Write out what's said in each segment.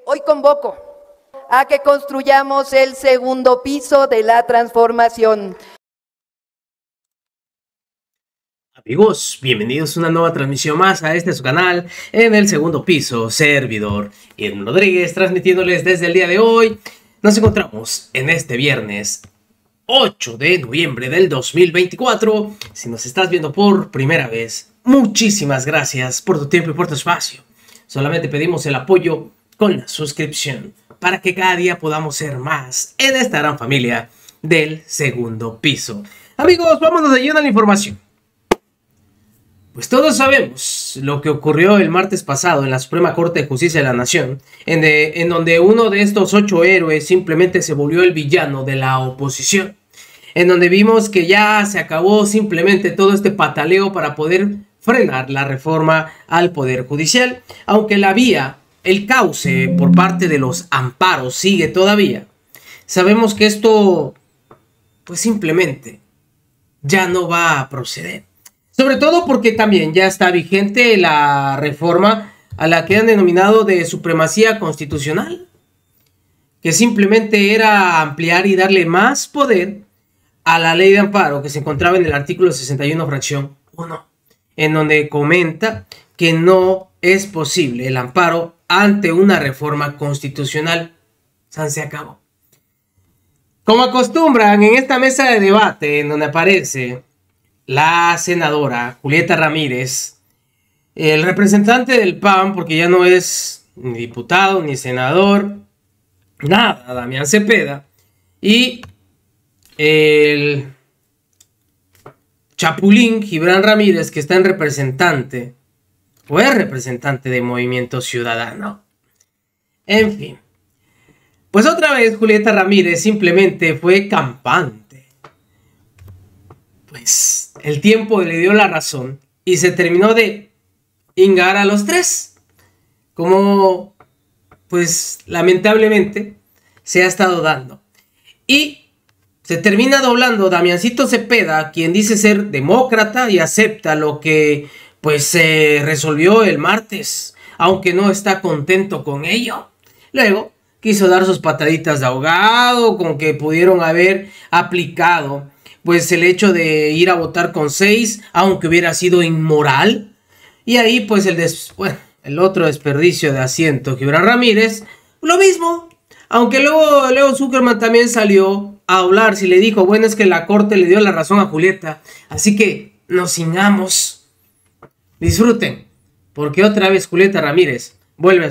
Hoy convoco a que construyamos el segundo piso de la transformación. Amigos, bienvenidos a una nueva transmisión más a su canal en el segundo piso. Servidor Irvin Rodríguez, transmitiéndoles desde el día de hoy. Nos encontramos en este viernes 8 de noviembre del 2024. Si nos estás viendo por primera vez, muchísimas gracias por tu tiempo y por tu espacio. Solamente pedimos el apoyo con la suscripción para que cada día podamos ser más en esta gran familia del segundo piso. Amigos, vámonos de lleno a la información. Pues todos sabemos lo que ocurrió el martes pasado en la Suprema Corte de Justicia de la Nación, en donde uno de estos 8 héroes simplemente se volvió el villano de la oposición, en donde vimos que ya se acabó simplemente todo este pataleo para poder frenar la reforma al Poder Judicial, aunque la vía, el cauce por parte de los amparos sigue todavía. Sabemos que esto, pues simplemente, ya no va a proceder. Sobre todo porque también ya está vigente la reforma a la que han denominado de supremacía constitucional, que simplemente era ampliar y darle más poder a la ley de amparo que se encontraba en el artículo 61 fracción 1, en donde comenta que no es posible el amparo ante una reforma constitucional. Se acabó. Como acostumbran en esta mesa de debate en donde aparece la senadora Julieta Ramírez, el representante del PAN, porque ya no es ni diputado ni senador, nada, Damián Cepeda, y el Chapulín Gibran Ramírez, que está en representante, o es representante de Movimiento Ciudadano. En fin, pues otra vez Julieta Ramírez simplemente fue campante. Pues el tiempo le dio la razón y se terminó de hingar a los tres, como pues lamentablemente se ha estado dando. Y se termina doblando Damiancito Cepeda, quien dice ser demócrata y acepta lo que pues se resolvió el martes, aunque no está contento con ello. Luego quiso dar sus pataditas de ahogado con que pudieron haber aplicado pues el hecho de ir a votar con 6, aunque hubiera sido inmoral. Y ahí pues el otro desperdicio de asiento, Gibran Ramírez, lo mismo. Aunque luego Leo Zuckerman también salió a hablar, si le dijo, bueno, es que la corte le dio la razón a Julieta. Así que nos cingamos. Disfruten, porque otra vez Julieta Ramírez vuelve a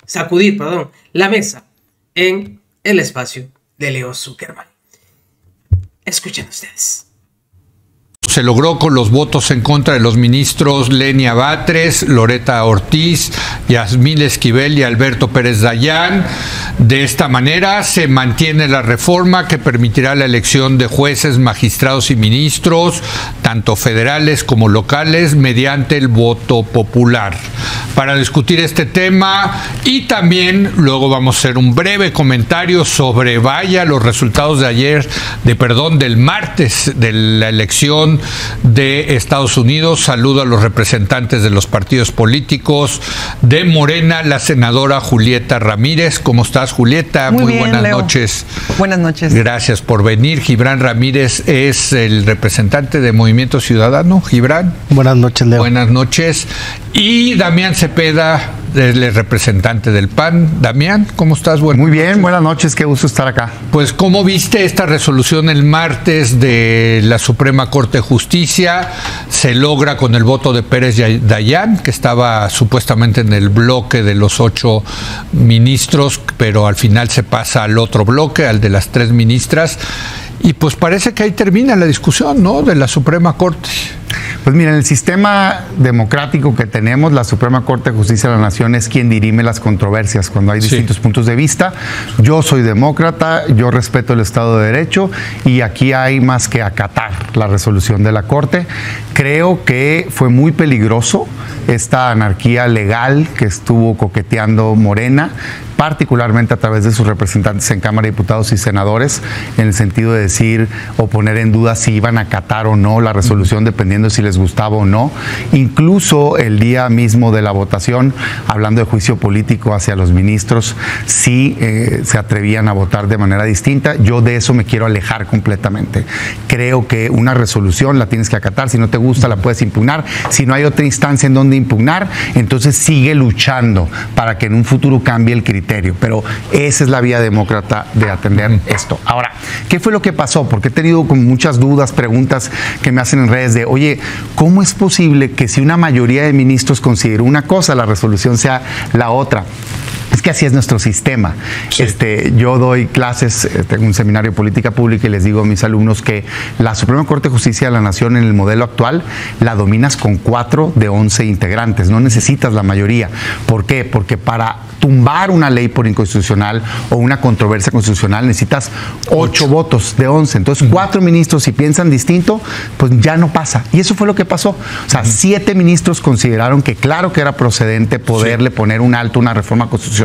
sacudir la mesa en el espacio de Leo Zuckerman. Escuchen ustedes. Se logró con los votos en contra de los ministros Lenia Batres, Loreta Ortiz, Yasmín Esquivel y Alberto Pérez Dayán. De esta manera se mantiene la reforma que permitirá la elección de jueces, magistrados y ministros, tanto federales como locales, mediante el voto popular. Para discutir este tema y también luego vamos a hacer un breve comentario sobre los resultados de ayer, del martes de la elección de Estados Unidos. Saludo a los representantes de los partidos políticos. De Morena, la senadora Julieta Ramírez. ¿Cómo estás, Julieta? Muy bien, buenas Leo. Noches. Buenas noches. Gracias por venir. Gibran Ramírez es el representante de Movimiento Ciudadano. Gibran. Buenas noches, Leo. Buenas noches. Y Damián Cepeda, el representante del PAN. Damián, ¿cómo estás? Muy bien, buenas noches, qué gusto estar acá. Pues, ¿cómo viste esta resolución el martes de la Suprema Corte de Justicia? Se logra con el voto de Pérez Dayán, que estaba supuestamente en el bloque de los 8 ministros, pero al final se pasa al otro bloque, al de las 3 ministras. Y pues parece que ahí termina la discusión, ¿no?, de la Suprema Corte. Pues mira, en el sistema democrático que tenemos, la Suprema Corte de Justicia de la Nación es quien dirime las controversias cuando hay distintos puntos de vista. Yo soy demócrata, yo respeto el Estado de Derecho y aquí hay más que acatar la resolución de la Corte. Creo que fue muy peligroso esta anarquía legal que estuvo coqueteando Morena, particularmente a través de sus representantes en Cámara de Diputados y Senadores, en el sentido de decir o poner en duda si iban a acatar o no la resolución, dependiendo si les gustaba o no. Incluso el día mismo de la votación, hablando de juicio político hacia los ministros, sí se atrevían a votar de manera distinta. Yo de eso me quiero alejar completamente. Creo que una resolución la tienes que acatar, si no te gusta la puedes impugnar, si no hay otra instancia en donde impugnar, entonces sigue luchando para que en un futuro cambie el criterio. Pero esa es la vía demócrata de atender esto. Ahora, ¿qué fue lo que pasó? Porque he tenido como muchas dudas, preguntas que me hacen en redes de, oye, ¿cómo es posible que si una mayoría de ministros consideró una cosa, la resolución sea la otra? Es que así es nuestro sistema. Sí. Yo doy clases, tengo un seminario de política pública y les digo a mis alumnos que la Suprema Corte de Justicia de la Nación en el modelo actual la dominas con 4 de 11 integrantes. No necesitas la mayoría. ¿Por qué? Porque para tumbar una ley por inconstitucional o una controversia constitucional necesitas 8 votos de 11. Entonces 4 ministros, si piensan distinto, pues ya no pasa. Y eso fue lo que pasó. O sea, 7 ministros consideraron que claro que era procedente poderle poner un alto a una reforma constitucional.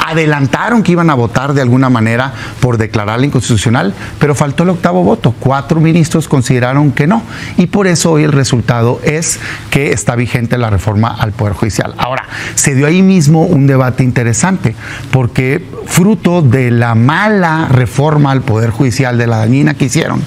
Adelantaron que iban a votar de alguna manera por declararla inconstitucional, pero faltó el 8º voto. 4 ministros consideraron que no. Y por eso hoy el resultado es que está vigente la reforma al Poder Judicial. Ahora, se dio ahí mismo un debate interesante, porque fruto de la mala reforma al Poder Judicial, de la dañina que hicieron,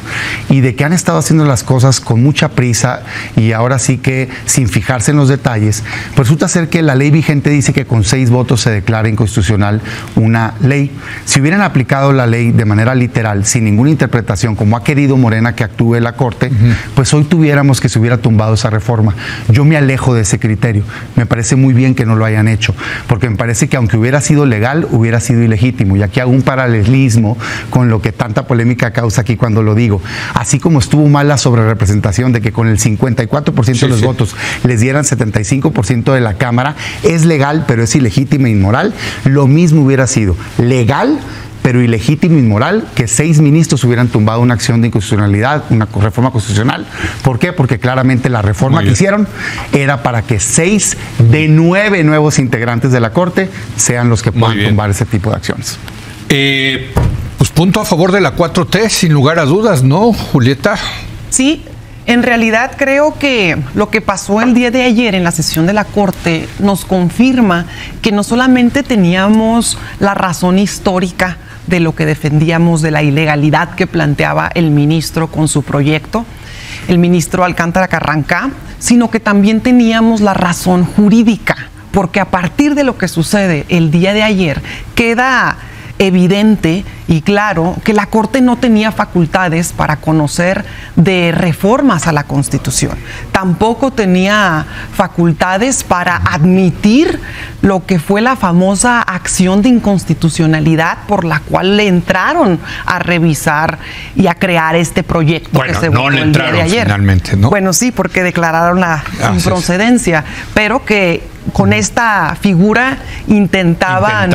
y de que han estado haciendo las cosas con mucha prisa y ahora sí que sin fijarse en los detalles, pues resulta ser que la ley vigente dice que con 6 votos se declara inconstitucional una ley. Si hubieran aplicado la ley de manera literal, sin ninguna interpretación, como ha querido Morena que actúe la Corte, pues hoy tuviéramos que se hubiera tumbado esa reforma. Yo me alejo de ese criterio. Me parece muy bien que no lo hayan hecho, porque me parece que aunque hubiera sido legal, hubiera sido ilegítimo. Y aquí hago un paralelismo con lo que tanta polémica causa aquí cuando lo digo. Así como estuvo mal la sobrerepresentación de que con el 54% de los votos les dieran 75% de la Cámara, es legal, pero es ilegítimo e inmoral. Lo mismo hubiera sido legal, pero ilegítimo e inmoral que 6 ministros hubieran tumbado una acción de inconstitucionalidad, una reforma constitucional. ¿Por qué? Porque claramente la reforma que hicieron era para que 6 de 9 nuevos integrantes de la Corte sean los que puedan tumbar ese tipo de acciones. Pues punto a favor de la 4T, sin lugar a dudas, ¿no, Julieta? Sí. En realidad creo que lo que pasó el día de ayer en la sesión de la Corte nos confirma que no solamente teníamos la razón histórica de lo que defendíamos de la ilegalidad que planteaba el ministro con su proyecto, el ministro Alcántara Carrancá, sino que también teníamos la razón jurídica, porque a partir de lo que sucede el día de ayer queda evidente y claro que la Corte no tenía facultades para conocer de reformas a la Constitución. Tampoco tenía facultades para admitir lo que fue la famosa acción de inconstitucionalidad por la cual le entraron a revisar y a crear este proyecto que se votó el día de ayer. Finalmente, ¿no? Bueno, sí, porque declararon la improcedencia, pero que con esta figura intentaban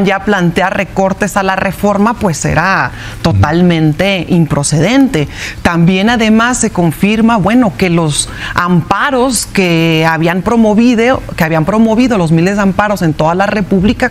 ya plantear recortes a la reforma, pues era totalmente improcedente. También además se confirma, bueno, que los amparos que habían promovido los miles de amparos en toda la República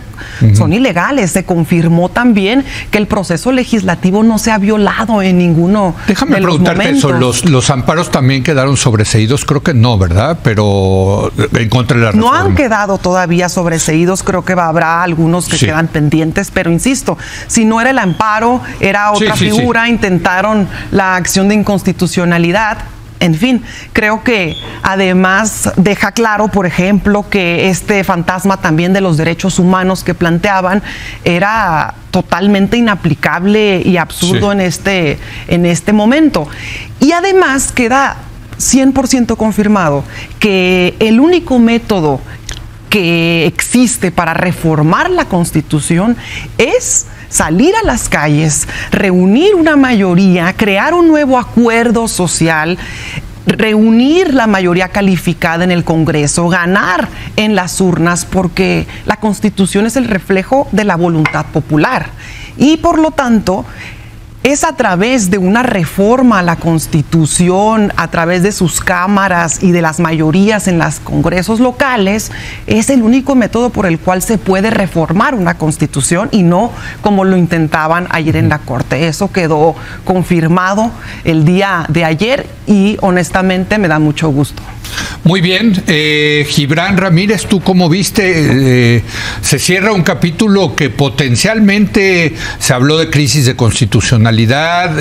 son ilegales. Se confirmó también que el proceso legislativo no se ha violado en ninguno de los momentos. Déjame preguntarte eso, los amparos también quedaron sobreseídos, creo que no, ¿verdad? Pero en contra de la reforma. No han quedado todavía sobreseídos, creo que habrá algunos que quedan pendientes, pero insisto, si no era el amparo, era otra figura, intentaron la acción de inconstitucionalidad. En fin, creo que además deja claro, por ejemplo, que este fantasma también de los derechos humanos que planteaban era totalmente inaplicable y absurdo en este momento. Y además queda 100% confirmado que el único método que existe para reformar la Constitución es salir a las calles, reunir una mayoría, crear un nuevo acuerdo social, reunir la mayoría calificada en el Congreso, ganar en las urnas, porque la Constitución es el reflejo de la voluntad popular. Y por lo tanto, es a través de una reforma a la Constitución, a través de sus cámaras y de las mayorías en los congresos locales, es el único método por el cual se puede reformar una Constitución y no como lo intentaban ayer en la Corte. Eso quedó confirmado el día de ayer y honestamente me da mucho gusto. Muy bien, Gibran Ramírez, ¿tú cómo viste? Se cierra un capítulo que potencialmente se habló de crisis de constitucionalidad,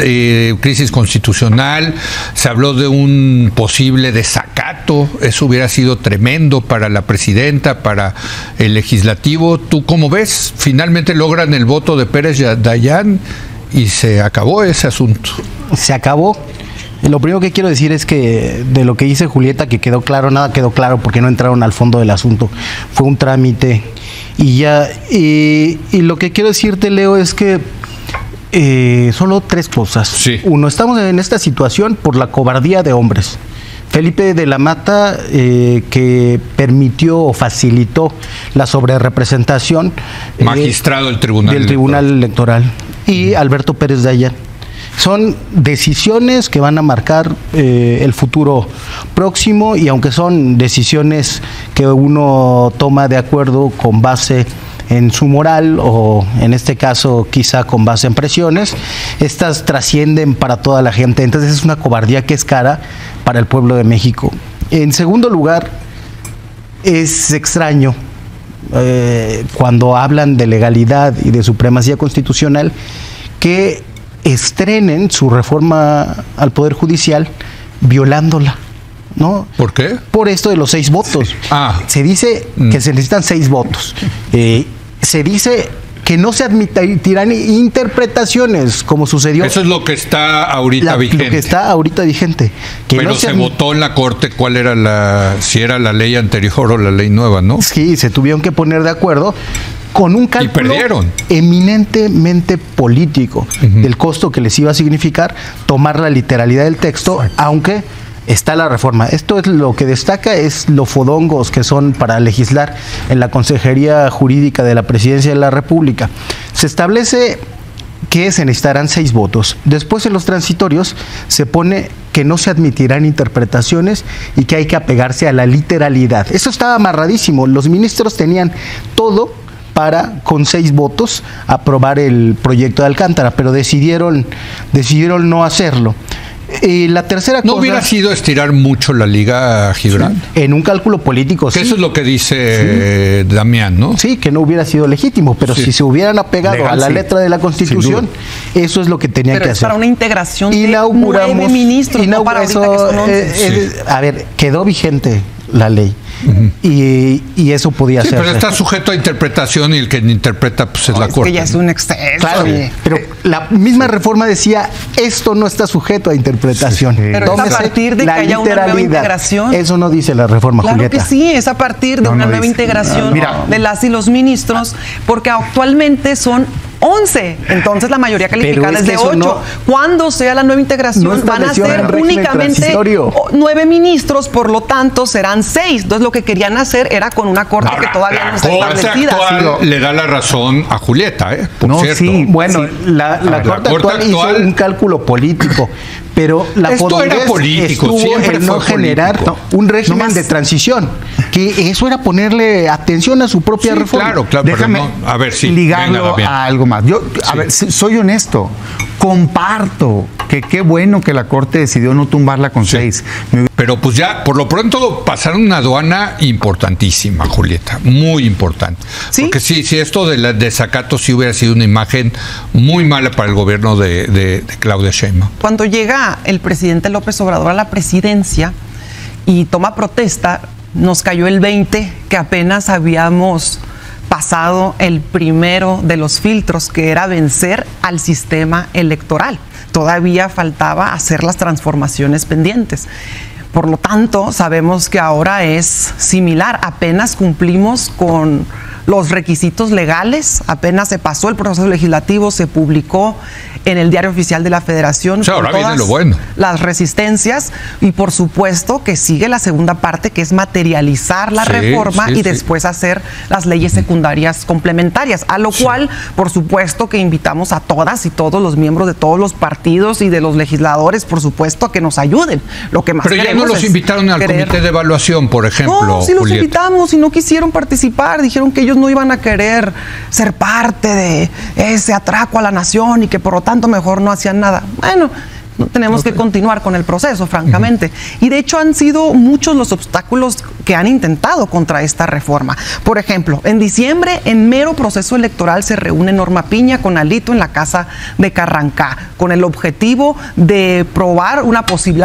crisis constitucional, se habló de un posible desacato, eso hubiera sido tremendo para la presidenta, para el legislativo. ¿Tú cómo ves? Finalmente logran el voto de Pérez Dayán y se acabó ese asunto. Se acabó. Lo primero que quiero decir es que de lo que dice Julieta, que quedó claro, nada quedó claro porque no entraron al fondo del asunto. Fue un trámite y ya. Y lo que quiero decirte, Leo, es que solo tres cosas. Sí. Uno, estamos en esta situación por la cobardía de hombres. Felipe de la Mata, que permitió o facilitó la sobrerepresentación. Magistrado del Tribunal Electoral. Y Alberto Pérez Dayán. Son decisiones que van a marcar el futuro próximo, y aunque son decisiones que uno toma de acuerdo con base en su moral o en este caso quizá con base en presiones, estas trascienden para toda la gente. Entonces es una cobardía que es cara para el pueblo de México. En segundo lugar, es extraño cuando hablan de legalidad y de supremacía constitucional que estrenen su reforma al Poder Judicial violándola, ¿no? ¿Por qué? Por esto de los 6 votos. Se dice que se necesitan 6 votos. Se dice que no se admitirán interpretaciones, como sucedió. Eso es lo que está ahorita vigente. Lo que está ahorita vigente. Que pero no se votó en la Corte cuál era si era la ley anterior o la ley nueva, ¿no? Sí, se tuvieron que poner de acuerdo con un cálculo eminentemente político del costo que les iba a significar tomar la literalidad del texto, aunque está la reforma. Esto es lo que destaca, es lo fodongos que son para legislar en la Consejería Jurídica de la Presidencia de la República. Se establece que se necesitarán 6 votos. Después, en los transitorios se pone que no se admitirán interpretaciones y que hay que apegarse a la literalidad. Eso estaba amarradísimo. Los ministros tenían todo para, con 6 votos, aprobar el proyecto de Alcántara, pero decidieron no hacerlo. La tercera cosa... ¿No hubiera sido estirar mucho la liga, Gibran? Sí, en un cálculo político, sí. Eso es lo que dice Damián, ¿no? Sí, que no hubiera sido legítimo, pero si se hubieran apegado a la letra de la Constitución, eso es lo que tenían que hacer. Pero es para una integración de 9 ministros, no para ahorita que son 11. A ver, quedó vigente la ley. Y eso podía ser. Pero está sujeto a interpretación y el que interpreta pues es la Corte. Que ya es un exceso. Claro, pero la misma reforma decía esto no está sujeto a interpretación. Pero es a partir de que haya una nueva integración. Eso no dice la reforma, Julieta. Claro que sí, es a partir de una nueva integración de las y los ministros, porque actualmente son 11, entonces la mayoría calificada es de 8. Cuando sea la nueva integración van a ser únicamente 9 ministros, por lo tanto serán 6. Entonces lo que querían hacer era con una corte que todavía no está establecida. La corte actual le da la razón a Julieta, por cierto. Sí, bueno, la corte actual hizo un cálculo político, pero la era político, estuvo en no generar un régimen de transición, que eso era ponerle atención a su propia reforma. Claro, déjame a ver, ligarlo a algo más. Yo, a ver, soy honesto, comparto que qué bueno que la Corte decidió no tumbarla con 6. Pero pues ya, por lo pronto, pasaron una aduana importantísima, Julieta, muy importante. ¿Sí? Porque si esto del desacato sí hubiera sido una imagen muy mala para el gobierno de Claudia Sheinbaum. Cuando llega el presidente López Obrador a la presidencia y toma protesta, nos cayó el 20 que apenas habíamos pasado el primero de los filtros, que era vencer al sistema electoral. Todavía faltaba hacer las transformaciones pendientes. Por lo tanto, sabemos que ahora es similar. Apenas cumplimos con los requisitos legales. Apenas se pasó el proceso legislativo, se publicó en el Diario Oficial de la Federación. O sea, ahora viene lo bueno. Las resistencias, y por supuesto que sigue la segunda parte, que es materializar la reforma y después hacer las leyes secundarias complementarias, a lo cual, por supuesto, que invitamos a todas y todos los miembros de todos los partidos y de los legisladores, por supuesto, a que nos ayuden. Lo que más Pero ya no los invitaron al comité de evaluación, por ejemplo. No, sí los invitamos y no quisieron participar. Dijeron que ellos no iban a querer ser parte de ese atraco a la nación y que por lo tanto mejor no hacían nada. Bueno, no tenemos que continuar con el proceso, francamente. Y de hecho han sido muchos los obstáculos que han intentado contra esta reforma. Por ejemplo, en diciembre, en mero proceso electoral, se reúne Norma Piña con Alito en la casa de Carrancá, con el objetivo de probar una posible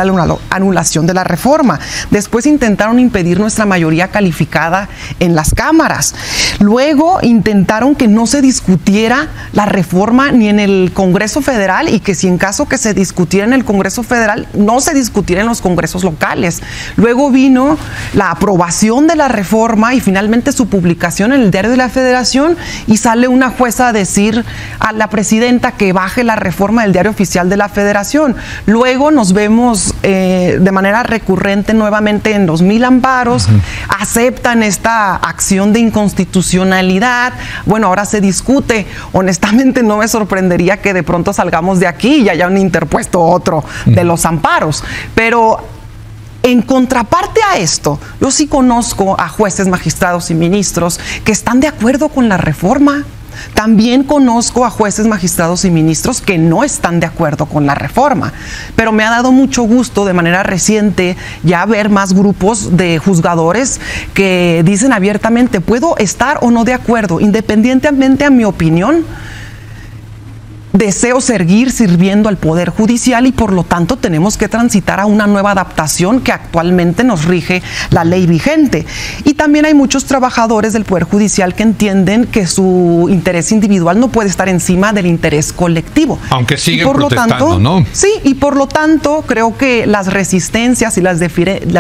anulación de la reforma. Después intentaron impedir nuestra mayoría calificada en las cámaras. Luego intentaron que no se discutiera la reforma ni en el Congreso Federal, y que si en caso que se discutiera en el Congreso Federal, no se discutiera en los congresos locales. Luego vino la aprobación de la reforma y finalmente su publicación en el Diario de la Federación, y sale una jueza a decir a la presidenta que baje la reforma del Diario Oficial de la Federación. Luego nos vemos de manera recurrente nuevamente en los 1000 amparos, aceptan esta acción de inconstitucionalidad. Bueno, ahora se discute. Honestamente no me sorprendería que de pronto salgamos de aquí y hayan interpuesto otro de los amparos, pero en contraparte a esto, yo sí conozco a jueces, magistrados y ministros que están de acuerdo con la reforma. También conozco a jueces, magistrados y ministros que no están de acuerdo con la reforma, pero me ha dado mucho gusto de manera reciente ya ver más grupos de juzgadores que dicen abiertamente: puedo estar o no de acuerdo, independientemente a mi opinión, deseo seguir sirviendo al Poder Judicial y por lo tanto tenemos que transitar a una nueva adaptación que actualmente nos rige la ley vigente. Y también hay muchos trabajadores del Poder Judicial que entienden que su interés individual no puede estar encima del interés colectivo. Aunque siguen protestando, ¿no? Sí, y por lo tanto creo que las resistencias y las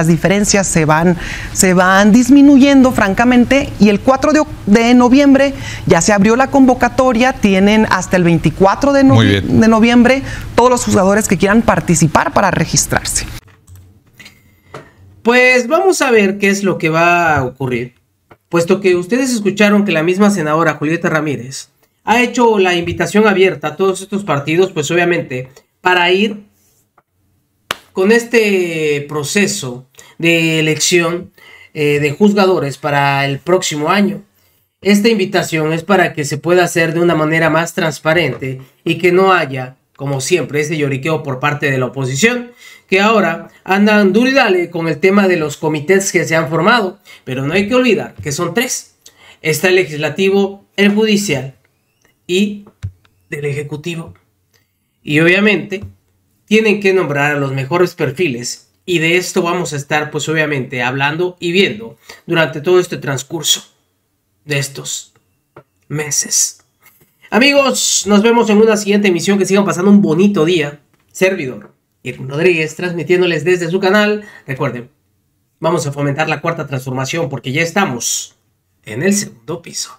diferencias se van disminuyendo, francamente, y el 4 de noviembre ya se abrió la convocatoria, tienen hasta el 24 de noviembre todos los juzgadores que quieran participar para registrarse. Pues vamos a ver qué es lo que va a ocurrir, puesto que ustedes escucharon que la misma senadora Julieta Ramírez ha hecho la invitación abierta a todos estos partidos, pues obviamente para ir con este proceso de elección de juzgadores para el próximo año. Esta invitación es para que se pueda hacer de una manera más transparente y que no haya, como siempre, ese lloriqueo por parte de la oposición, que ahora andan duro y dale con el tema de los comités que se han formado. Pero no hay que olvidar que son 3. Está el legislativo, el judicial y del ejecutivo. Y obviamente tienen que nombrar a los mejores perfiles, y de esto vamos a estar pues obviamente hablando y viendo durante todo este transcurso de estos meses. Amigos, nos vemos en una siguiente emisión. Que sigan pasando un bonito día. Servidor Irwin Rodríguez, transmitiéndoles desde su canal. Recuerden, vamos a fomentar la cuarta transformación, porque ya estamos en el segundo piso.